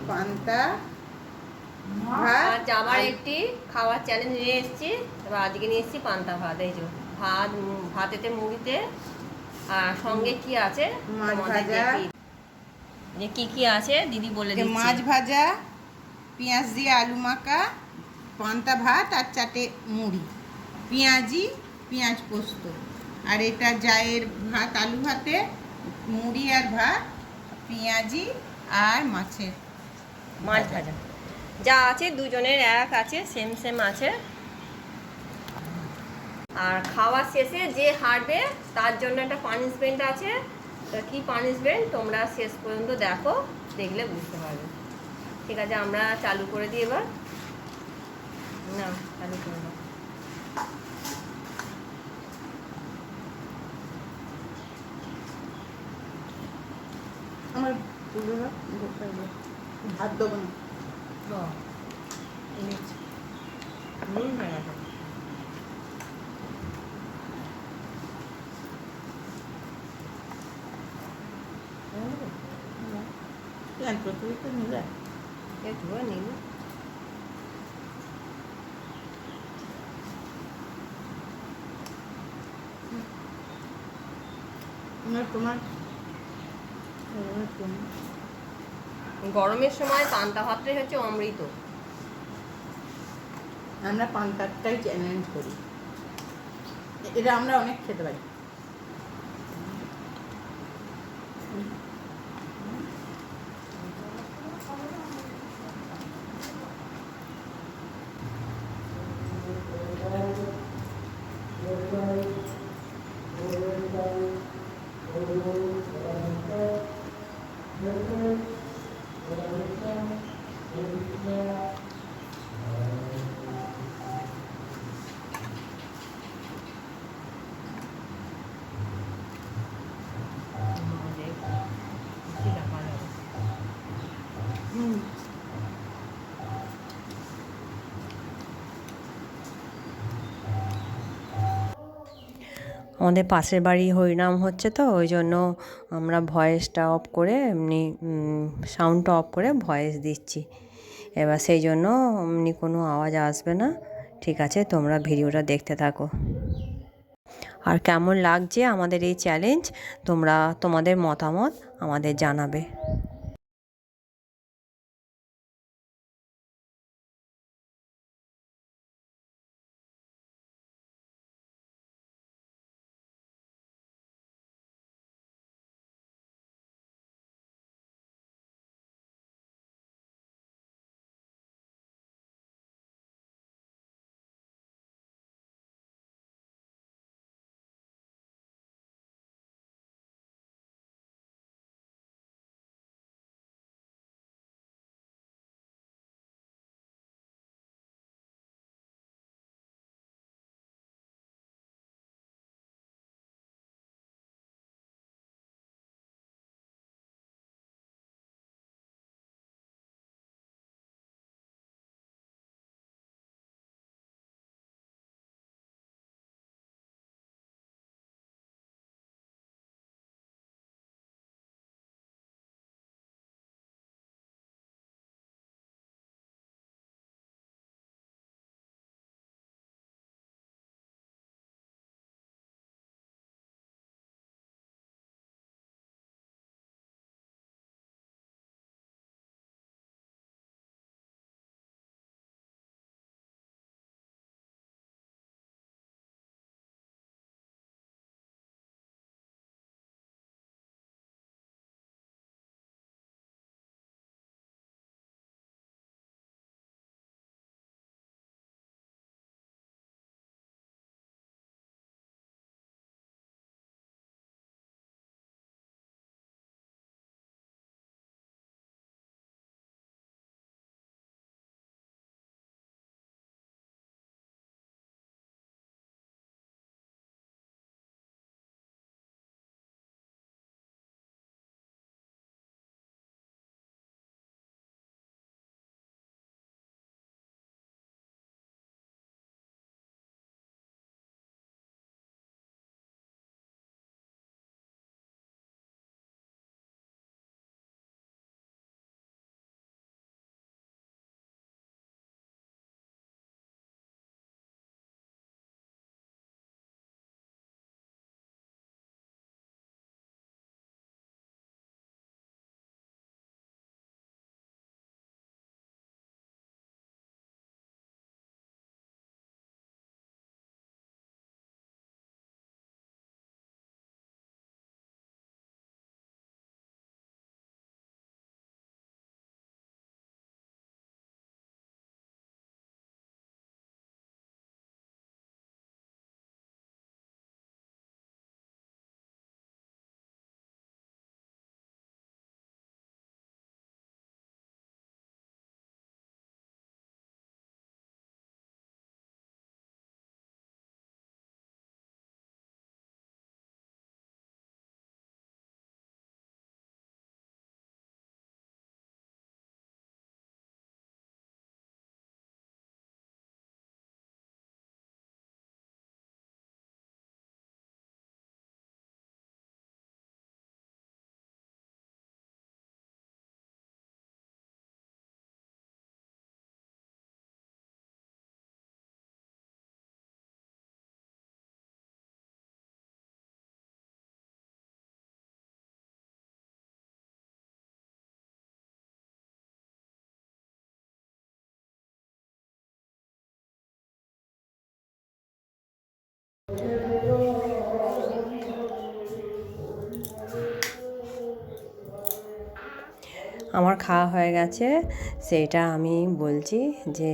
পান্তা ভাত আবার একটি খাওয়ার চ্যালেঞ্জ নিয়ে এসেছি। এবার আজকে নিয়ে এসেছি পান্তা ভাত। এই যে ভাত, ভাতেতে মুড়িতে, আর সঙ্গে কি আছে মাছ ভাজা, যে কি কি আছে দিদি বলে দিচ্ছে। মাছ ভাজা, পেঁয়াজ দিয়ে আলু মাখা, পান্তা ভাত আর চাটে মুড়ি, পেঁয়াজি, পেঁয়াজ পোস্ত। আর এটা জায়ের ভাত, আলু ভাতে মুড়ি আর ভাত, পেঁয়াজি আর মাছ ভাজা যা আছে দুজনের এক আছে, সেম সেম আছে। আর খাওয়া শেষে যে হারবে তার জন্য একটা পানিশমেন্ট আছে। তা কি পানিশমেন্ট তোমরা শেষ পর্যন্ত দেখো, দেখলে বুঝতে পারবে। ঠিক আছে, আমরা চালু করে দিই এবার। না, চালু করে দাও। আমার ভাত দেবো না। তুই তো নিলে একটু নিন। তোমার গরমের সময় পান্তা ভাতটাই হচ্ছে অমৃত। আমরা পান্তাটাই চ্যালেঞ্জ করি, এটা আমরা অনেক খেতে পারি। আমাদের পাশের বাড়ি হরিনাম হচ্ছে, তো ওই জন্য আমরা ভয়েসটা অফ করে, এমনি সাউন্ডটা অফ করে ভয়েস দিচ্ছি। এবার সেই জন্য এমনি কোনো আওয়াজ আসবে না। ঠিক আছে, তোমরা ভিডিওটা দেখতে থাকো। আর কেমন লাগছে আমাদের এই চ্যালেঞ্জ, তোমরা তোমাদের মতামত আমাদের জানাবে। আমার খাওয়া হয়ে গেছে, সেইটা আমি বলছি যে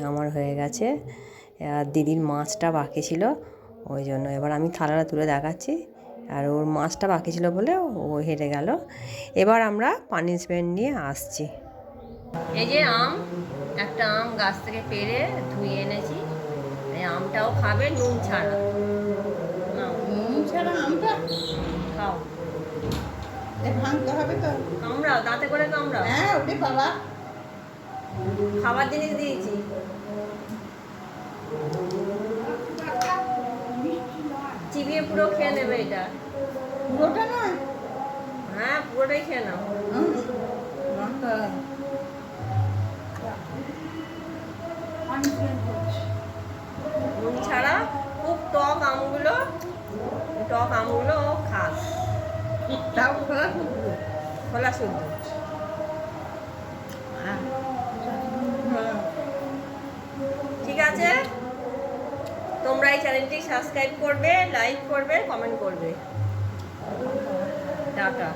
আমার হয়ে গেছে। আর দিদির মাছটা বাকি ছিল, ওই জন্য এবার আমি থালাটা তুলে দেখাচ্ছি। আর ওর মাছটা বাকি ছিল বলে ও হেরে গেল। এবার আমরা পানিশমেন্ট নিয়ে আসছি। এই যে একটা আম গাছ থেকে পেড়ে ধুয়ে এনেছি, এই আমটাও খাবে নুন ছাড়া। নুন ছাড়া আমটা খাও, ভাঙতে হবে তো। কামড়াও, দাঁতে করে কামড়াও। হ্যাঁ ওরে বাবা, খাবার জিনিস দিয়েছি। চিবিয়ে পুরো খেয়ে নেবে এটা। পুরোটা নয়? হ্যাঁ পুরোটাই খেয়ে নাও। নুন ছাড়া খুব টক আমগুলো খাস। তাও খোলা শুদ্ধ। খোলা শুদ্ধ। ঠিক আছে, তোমরা এই চ্যানেলটি সাবস্ক্রাইব করবে, লাইক করবে, কমেন্ট করবে। টাটা।